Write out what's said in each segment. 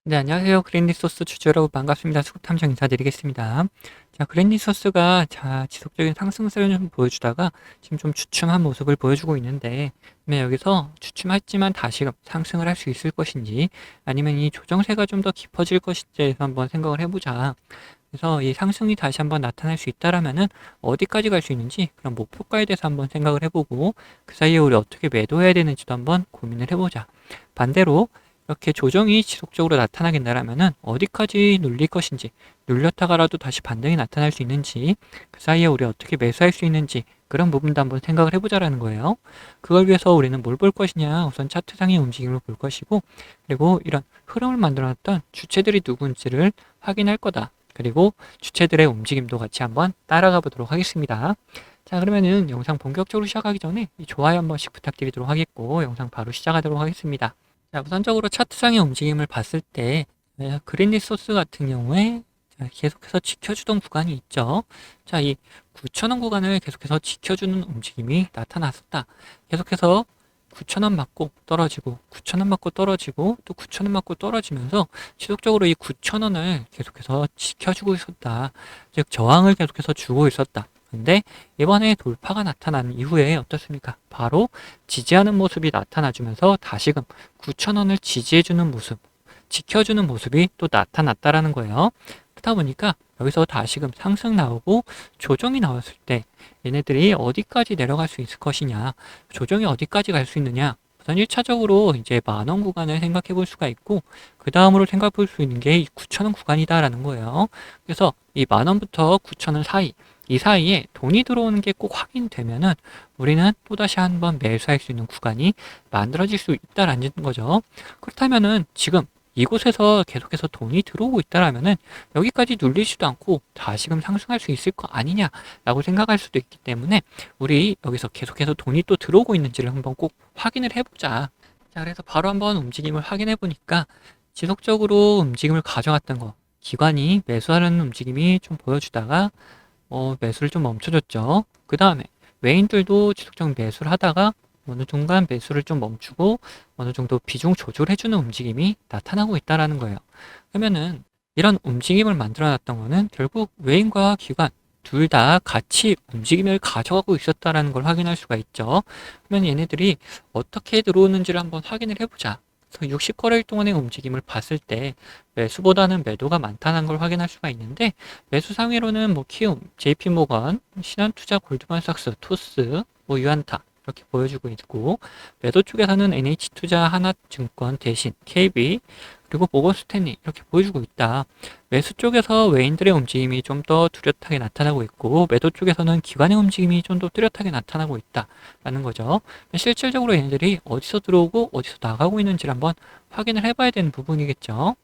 네, 안녕하세요. 그랜디소스 주주 여러분 반갑습니다. 수급탐정 인사드리겠습니다. 자, 그랜디소스가 지속적인 상승세를 좀 보여주다가 지금 좀 주춤한 모습을 보여주고 있는데, 여기서 주춤했지만 다시금 상승을 할 수 있을 것인지, 아니면 이 조정세가 좀 더 깊어질 것인지에 서 한번 생각을 해보자. 그래서 이 상승이 다시 한번 나타날 수 있다라면은 어디까지 갈 수 있는지 그런 목표가에 대해서 한번 생각을 해보고, 그 사이에 우리 어떻게 매도해야 되는지도 한번 고민을 해보자. 반대로 이렇게 조정이 지속적으로 나타나긴다라면은 어디까지 눌릴 것인지, 눌렸다가라도 다시 반등이 나타날 수 있는지, 그 사이에 우리 어떻게 매수할 수 있는지, 그런 부분도 한번 생각을 해보자라는 거예요. 그걸 위해서 우리는 뭘 볼 것이냐, 우선 차트상의 움직임을 볼 것이고, 그리고 이런 흐름을 만들어놨던 주체들이 누군지를 확인할 거다. 그리고 주체들의 움직임도 같이 한번 따라가 보도록 하겠습니다. 자, 그러면은 영상 본격적으로 시작하기 전에 이 좋아요 한 번씩 부탁드리도록 하겠고, 영상 바로 시작하도록 하겠습니다. 자, 우선적으로 차트상의 움직임을 봤을 때 그린리 소스 같은 경우에 계속해서 지켜주던 구간이 있죠. 자, 이 9,000원 구간을 계속해서 지켜주는 움직임이 나타났었다. 계속해서 9,000원 맞고 떨어지고 9,000원 맞고 떨어지고 또 9,000원 맞고 떨어지면서 지속적으로 이 9,000원을 계속해서 지켜주고 있었다. 즉 저항을 계속해서 주고 있었다. 근데 이번에 돌파가 나타난 이후에 어떻습니까? 바로 지지하는 모습이 나타나주면서 다시금 9,000원을 지지해주는 모습, 지켜주는 모습이 또 나타났다라는 거예요. 그러다 보니까 여기서 다시금 상승 나오고 조정이 나왔을 때 얘네들이 어디까지 내려갈 수 있을 것이냐, 조정이 어디까지 갈 수 있느냐. 우선 1차적으로 이제 만원 구간을 생각해 볼 수가 있고, 그 다음으로 생각해 볼 수 있는 게 9,000원 구간이다라는 거예요. 그래서 이 만원부터 9,000원 사이, 이 사이에 돈이 들어오는 게 꼭 확인되면은 우리는 또다시 한번 매수할 수 있는 구간이 만들어질 수 있다라는 거죠. 그렇다면은 지금 이곳에서 계속해서 돈이 들어오고 있다라면은 여기까지 눌리지도 않고 다시금 상승할 수 있을 거 아니냐라고 생각할 수도 있기 때문에 우리 여기서 계속해서 돈이 또 들어오고 있는지를 한번 꼭 확인을 해보자. 자, 그래서 바로 한번 움직임을 확인해 보니까 지속적으로 움직임을 가져갔던 거, 기관이 매수하려는 움직임이 좀 보여주다가 매수를 좀 멈춰줬죠. 그 다음에 외인들도 지속적 매수를 하다가 어느 순간 매수를 좀 멈추고 어느 정도 비중 조절해주는 움직임이 나타나고 있다라는 거예요. 그러면은 이런 움직임을 만들어 놨던 거는 결국 외인과 기관 둘 다 같이 움직임을 가져가고 있었다라는 걸 확인할 수가 있죠. 그러면 얘네들이 어떻게 들어오는지를 한번 확인을 해보자. 그래서 60거래일 동안의 움직임을 봤을 때 매수보다는 매도가 많다는 걸 확인할 수가 있는데, 매수 상위로는 뭐 키움, JP모건, 신한투자, 골드만삭스, 토스, 뭐 유안타 이렇게 보여주고 있고, 매도 쪽에서는 NH투자, 하나증권, 대신, KB, 그리고 모건스탠리 이렇게 보여주고 있다. 매수 쪽에서 외인들의 움직임이 좀 더 뚜렷하게 나타나고 있고, 매도 쪽에서는 기관의 움직임이 좀 더 뚜렷하게 나타나고 있다라는 거죠. 실질적으로 얘네들이 어디서 들어오고 어디서 나가고 있는지를 한번 확인을 해봐야 되는 부분이겠죠.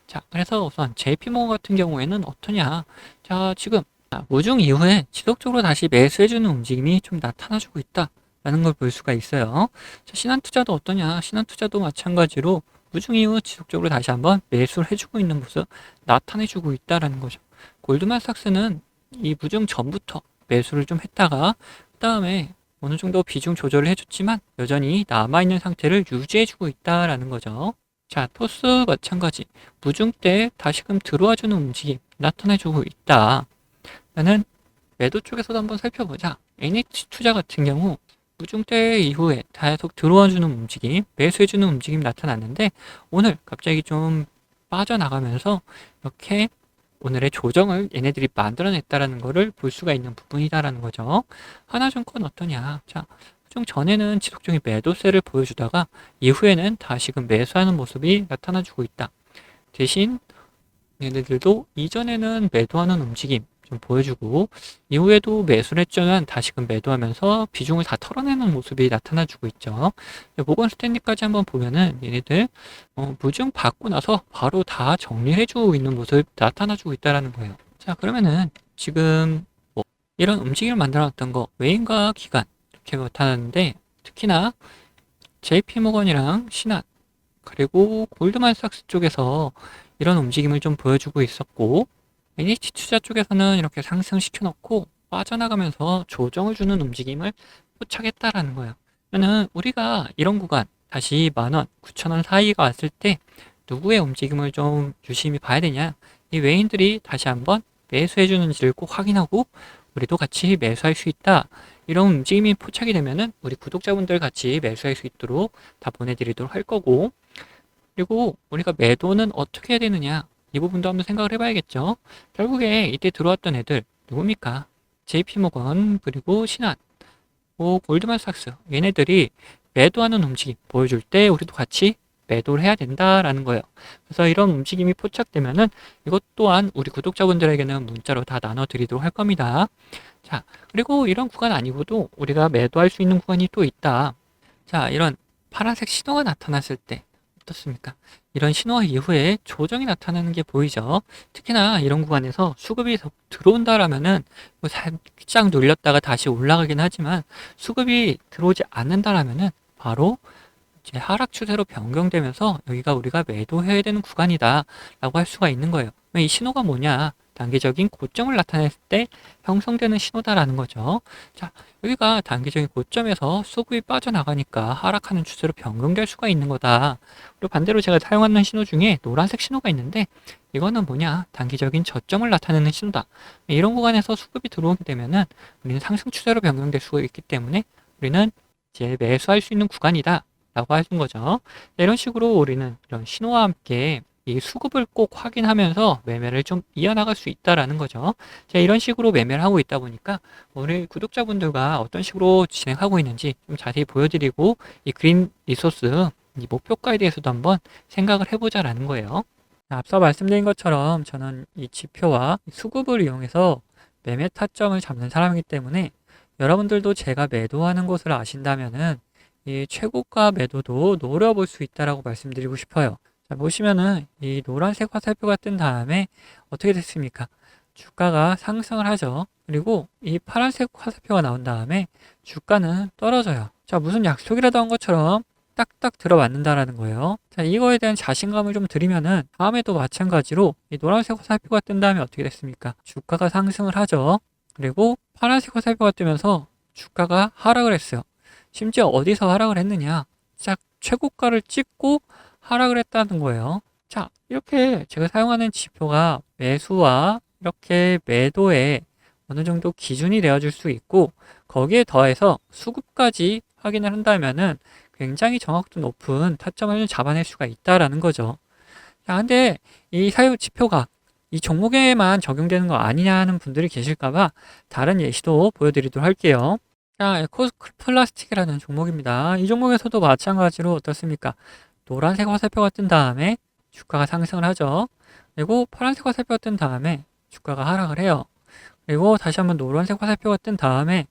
자, 그래서 우선 JP모건 같은 경우에는 어떠냐? 자, 지금 무중 이후에 지속적으로 다시 매수해주는 움직임이 좀 나타나주고 있다라는 걸 볼 수가 있어요. 자, 신한투자도 어떠냐? 신한투자도 마찬가지로 무중 이후 지속적으로 다시 한번 매수를 해주고 있는 모습 나타내주고 있다라는 거죠. 골드만삭스는 이 무중 전부터 매수를 좀 했다가 그 다음에 어느 정도 비중 조절을 해줬지만 여전히 남아있는 상태를 유지해주고 있다라는 거죠. 자, 토스 마찬가지. 무중 때 다시금 들어와주는 움직임 나타내주고 있다. 나는 매도 쪽에서도 한번 살펴보자. NH투자 같은 경우 무중대 이후에 계속 들어와주는 움직임, 매수해주는 움직임 나타났는데 오늘 갑자기 좀 빠져나가면서 이렇게 오늘의 조정을 얘네들이 만들어냈다라는 거를 볼 수가 있는 부분이다라는 거죠. 하나증권 어떠냐? 자, 좀 전에는 지속적인 매도세를 보여주다가 이후에는 다시금 매수하는 모습이 나타나주고 있다. 대신 얘네들도 이전에는 매도하는 움직임 좀 보여주고 이후에도 매수를 했지만 다시금 매도하면서 비중을 다 털어내는 모습이 나타나주고 있죠. 모건 스탠리까지 한번 보면은 얘네들 무중 받고 나서 바로 다 정리해주고 있는 모습 나타나주고 있다라는 거예요. 자, 그러면은 지금 뭐 이런 움직임을 만들어놨던 거 외인과 기관 이렇게 나타나는데, 특히나 JP모건이랑 신한 그리고 골드만삭스 쪽에서 이런 움직임을 좀 보여주고 있었고, NH투자 쪽에서는 이렇게 상승시켜 놓고 빠져나가면서 조정을 주는 움직임을 포착했다라는 거예요. 그러면 우리가 이런 구간 다시 만원, 9,000원 사이가 왔을 때 누구의 움직임을 좀 유심히 봐야 되냐? 이 외인들이 다시 한번 매수해 주는지를 꼭 확인하고 우리도 같이 매수할 수 있다. 이런 움직임이 포착이 되면은 우리 구독자분들 같이 매수할 수 있도록 다 보내드리도록 할 거고, 그리고 우리가 매도는 어떻게 해야 되느냐? 이 부분도 한번 생각을 해봐야겠죠. 결국에 이때 들어왔던 애들 누굽니까? JP모건 그리고 신한, 골드만삭스, 얘네들이 매도하는 움직임 보여줄 때 우리도 같이 매도를 해야 된다라는 거예요. 그래서 이런 움직임이 포착되면은 이것 또한 우리 구독자분들에게는 문자로 다 나눠드리도록 할 겁니다. 자, 그리고 이런 구간 아니고도 우리가 매도할 수 있는 구간이 또 있다. 자, 이런 파란색 신호가 나타났을 때 어떻습니까? 이런 신호 이후에 조정이 나타나는 게 보이죠. 특히나 이런 구간에서 수급이 들어온다라면은 뭐 살짝 눌렸다가 다시 올라가긴 하지만 수급이 들어오지 않는다라면은 바로 이제 하락 추세로 변경되면서 여기가 우리가 매도해야 되는 구간이다라고 할 수가 있는 거예요. 이 신호가 뭐냐? 단기적인 고점을 나타냈을 때 형성되는 신호다라는 거죠. 자, 여기가 단기적인 고점에서 수급이 빠져나가니까 하락하는 추세로 변경될 수가 있는 거다. 그리고 반대로 제가 사용하는 신호 중에 노란색 신호가 있는데 이거는 뭐냐? 단기적인 저점을 나타내는 신호다. 이런 구간에서 수급이 들어오게 되면은 우리는 상승 추세로 변경될 수가 있기 때문에 우리는 이제 매수할 수 있는 구간이다. 라고 하신 거죠. 이런 식으로 우리는 이런 신호와 함께 이 수급을 꼭 확인하면서 매매를 좀 이어나갈 수 있다라는 거죠. 자, 이런 식으로 매매를 하고 있다 보니까 우리 구독자분들과 어떤 식으로 진행하고 있는지 좀 자세히 보여드리고 이 그린 리소스 이 목표가에 대해서도 한번 생각을 해보자라는 거예요. 자, 앞서 말씀드린 것처럼 저는 이 지표와 수급을 이용해서 매매 타점을 잡는 사람이기 때문에 여러분들도 제가 매도하는 곳을 아신다면은 이 최고가 매도도 노려볼 수 있다라고 말씀드리고 싶어요. 자, 보시면은 이 노란색 화살표가 뜬 다음에 어떻게 됐습니까? 주가가 상승을 하죠. 그리고 이 파란색 화살표가 나온 다음에 주가는 떨어져요. 자, 무슨 약속이라도 한 것처럼 딱딱 들어맞는다라는 거예요. 자, 이거에 대한 자신감을 좀 드리면은 다음에도 마찬가지로 이 노란색 화살표가 뜬 다음에 어떻게 됐습니까? 주가가 상승을 하죠. 그리고 파란색 화살표가 뜨면서 주가가 하락을 했어요. 심지어 어디서 하락을 했느냐? 딱 최고가를 찍고 하락을 했다는 거예요. 자, 이렇게 제가 사용하는 지표가 매수와 이렇게 매도에 어느 정도 기준이 되어줄 수 있고 거기에 더해서 수급까지 확인을 한다면은 굉장히 정확도 높은 타점을 잡아낼 수가 있다라는 거죠. 자, 근데 이 사유 지표가 이 종목에만 적용되는 거 아니냐 하는 분들이 계실까봐 다른 예시도 보여드리도록 할게요. 자, 에코플라스틱이라는 종목입니다. 이 종목에서도 마찬가지로 어떻습니까? 노란색 화살표가 뜬 다음에 주가가 상승을 하죠. 그리고 파란색 화살표가 뜬 다음에 주가가 하락을 해요. 그리고 다시 한번 노란색 화살표가 뜬 다음에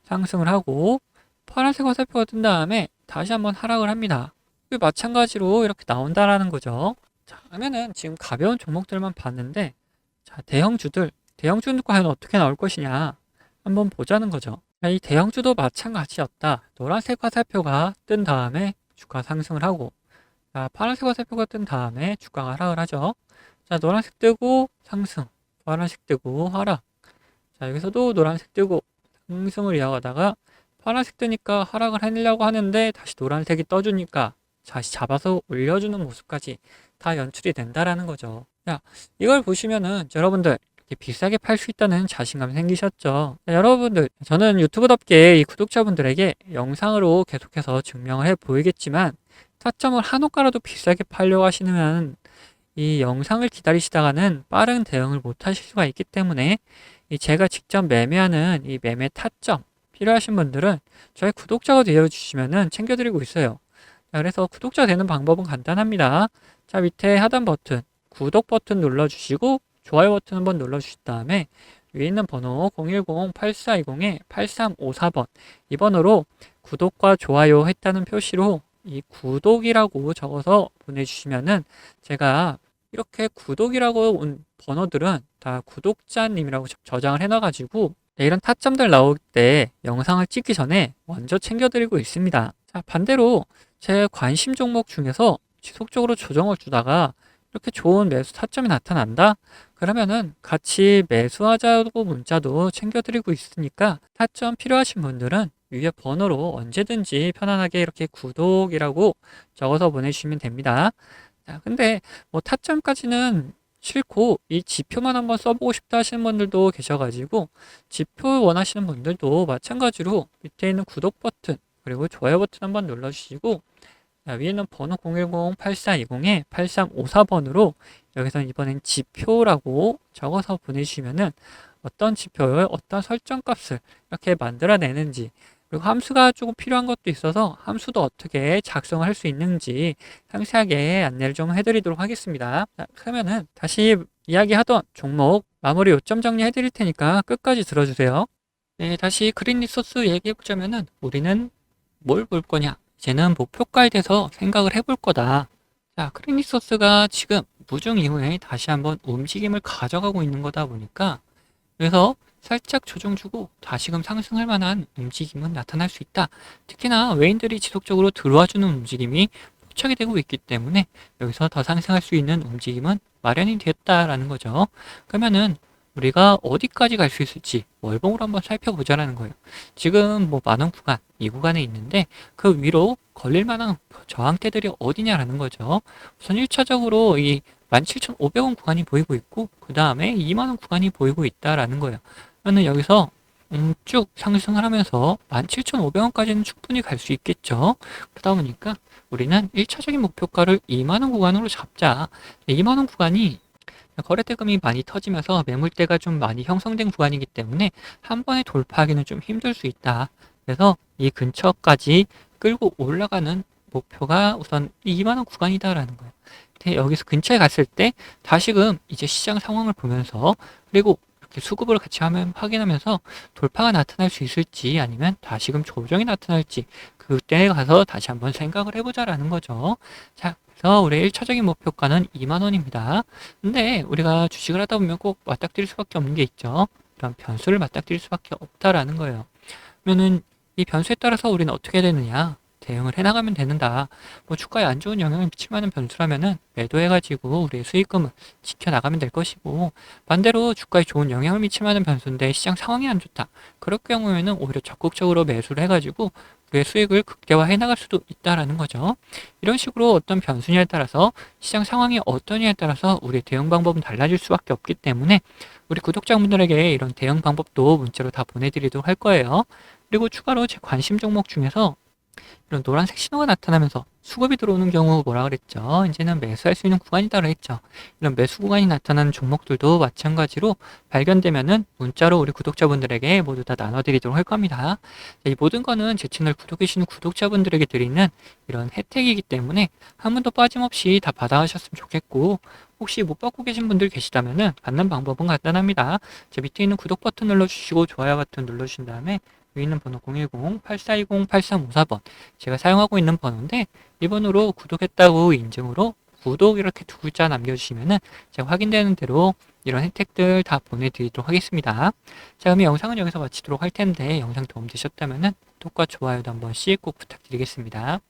상승을 하고 파란색 화살표가 뜬 다음에 다시 한번 하락을 합니다. 마찬가지로 이렇게 나온다라는 거죠. 자, 그러면은 지금 가벼운 종목들만 봤는데 자, 대형주들 과연 어떻게 나올 것이냐 한번 보자는 거죠. 이 대형주도 마찬가지였다. 노란색 화살표가 뜬 다음에 주가 상승을 하고 자, 파란색 화살표가 뜬 다음에 주가가 하락을 하죠. 자, 노란색 뜨고 상승, 파란색 뜨고 하락. 자, 여기서도 노란색 뜨고 상승을 이어가다가 파란색 뜨니까 하락을 하려고 하는데 다시 노란색이 떠주니까 다시 잡아서 올려주는 모습까지 다 연출이 된다라는 거죠. 자, 이걸 보시면은 여러분들 비싸게 팔 수 있다는 자신감이 생기셨죠. 자, 여러분들, 저는 유튜브답게 이 구독자분들에게 영상으로 계속해서 증명을 해 보이겠지만 타점을 한 호가라도 비싸게 팔려고 하시면 이 영상을 기다리시다가는 빠른 대응을 못 하실 수가 있기 때문에 이 제가 직접 매매하는 이 매매 타점 필요하신 분들은 저희 구독자가 되어주시면은 챙겨드리고 있어요. 자, 그래서 구독자 되는 방법은 간단합니다. 자, 밑에 하단 버튼, 구독 버튼 눌러주시고 좋아요 버튼 한번 눌러주신 다음에 위에 있는 번호 010-8420-8354번 이 번호로 구독과 좋아요 했다는 표시로 이 구독이라고 적어서 보내주시면은 제가 이렇게 구독이라고 온 번호들은 다 구독자님이라고 저장을 해놔가지고 이런 타점들 나올 때 영상을 찍기 전에 먼저 챙겨드리고 있습니다. 자, 반대로 제 관심 종목 중에서 지속적으로 조정을 주다가 이렇게 좋은 매수 타점이 나타난다? 그러면은 같이 매수하자고 문자도 챙겨드리고 있으니까 타점 필요하신 분들은 위에 번호로 언제든지 편안하게 이렇게 구독이라고 적어서 보내주시면 됩니다. 자, 근데 뭐 타점까지는 싫고 이 지표만 한번 써보고 싶다 하시는 분들도 계셔가지고 지표 원하시는 분들도 마찬가지로 밑에 있는 구독 버튼 그리고 좋아요 버튼 한번 눌러주시고, 자, 위에는 번호 010-8420에 8354번으로 여기서 이번엔 지표라고 적어서 보내주시면은 어떤 지표를 어떤 설정 값을 이렇게 만들어내는지, 그리고 함수가 조금 필요한 것도 있어서 함수도 어떻게 작성할 수 있는지 상세하게 안내를 좀 해드리도록 하겠습니다. 자, 그러면은 다시 이야기하던 종목 마무리 요점 정리해 드릴 테니까 끝까지 들어주세요. 네, 다시 그린 리소스 얘기해 보자면은 우리는 뭘 볼 거냐? 이제는 목표가에 대해서 생각을 해볼 거다. 자, 그린 리소스가 지금 무중 이후에 다시 한번 움직임을 가져가고 있는 거다 보니까, 그래서 살짝 조정 주고 다시금 상승할 만한 움직임은 나타날 수 있다. 특히나 외인들이 지속적으로 들어와 주는 움직임이 포착이 되고 있기 때문에 여기서 더 상승할 수 있는 움직임은 마련이 되었다라는 거죠. 그러면은 우리가 어디까지 갈 수 있을지 월봉으로 한번 살펴보자라는 거예요. 지금 뭐 만원 구간, 이 구간에 있는데 그 위로 걸릴 만한 저항대들이 어디냐라는 거죠. 우선 1차적으로 이 17,500원 구간이 보이고 있고, 그 다음에 2만원 구간이 보이고 있다라는 거예요. 그러면 여기서 쭉 상승을 하면서 17,500원까지는 충분히 갈 수 있겠죠. 그러다 보니까 우리는 1차적인 목표가를 2만원 구간으로 잡자. 2만원 구간이 거래대금이 많이 터지면서 매물대가 좀 많이 형성된 구간이기 때문에 한 번에 돌파하기는 좀 힘들 수 있다. 그래서 이 근처까지 끌고 올라가는 목표가 우선 2만원 구간이다라는 거예요. 근데 여기서 근처에 갔을 때 다시금 이제 시장 상황을 보면서, 그리고 이렇게 수급을 같이 하면 확인하면서 돌파가 나타날 수 있을지 아니면 다시금 조정이 나타날지 그때 가서 다시 한번 생각을 해보자라는 거죠. 자, 그래서 우리의 1차적인 목표가는 2만원입니다. 근데 우리가 주식을 하다 보면 꼭 맞닥뜨릴 수밖에 없는 게 있죠. 이런 변수를 맞닥뜨릴 수밖에 없다라는 거예요. 그러면은 이 변수에 따라서 우리는 어떻게 되느냐? 대응을 해나가면 되는다. 뭐 주가에 안 좋은 영향을 미칠 만한 변수라면은 매도해가지고 우리의 수익금을 지켜나가면 될 것이고, 반대로 주가에 좋은 영향을 미칠 만한 변수인데 시장 상황이 안 좋다. 그럴 경우에는 오히려 적극적으로 매수를 해가지고 우리의 수익을 극대화해 나갈 수도 있다라는 거죠. 이런 식으로 어떤 변수냐에 따라서 시장 상황이 어떠냐에 따라서 우리의 대응 방법은 달라질 수밖에 없기 때문에 우리 구독자분들에게 이런 대응 방법도 문자로 다 보내드리도록 할 거예요. 그리고 추가로 제 관심 종목 중에서 이런 노란색 신호가 나타나면서 수급이 들어오는 경우 뭐라 그랬죠? 이제는 매수할 수 있는 구간이다 그랬죠. 이런 매수 구간이 나타나는 종목들도 마찬가지로 발견되면은 문자로 우리 구독자분들에게 모두 다 나눠드리도록 할 겁니다. 이 모든 거는 제 채널 구독해 주시는 구독자분들에게 드리는 이런 혜택이기 때문에 한 번도 빠짐없이 다 받아가셨으면 좋겠고, 혹시 못 받고 계신 분들 계시다면은 받는 방법은 간단합니다. 제 밑에 있는 구독 버튼 눌러주시고 좋아요 버튼 눌러주신 다음에 여기 있는 번호 010-8420-8354번 제가 사용하고 있는 번호인데, 이 번호로 구독했다고 인증으로 구독 이렇게 두 글자 남겨주시면은 제가 확인되는 대로 이런 혜택들 다 보내드리도록 하겠습니다. 자, 그럼 영상은 여기서 마치도록 할 텐데 영상 도움 되셨다면은 구독과 좋아요도 한 번씩 꼭 부탁드리겠습니다.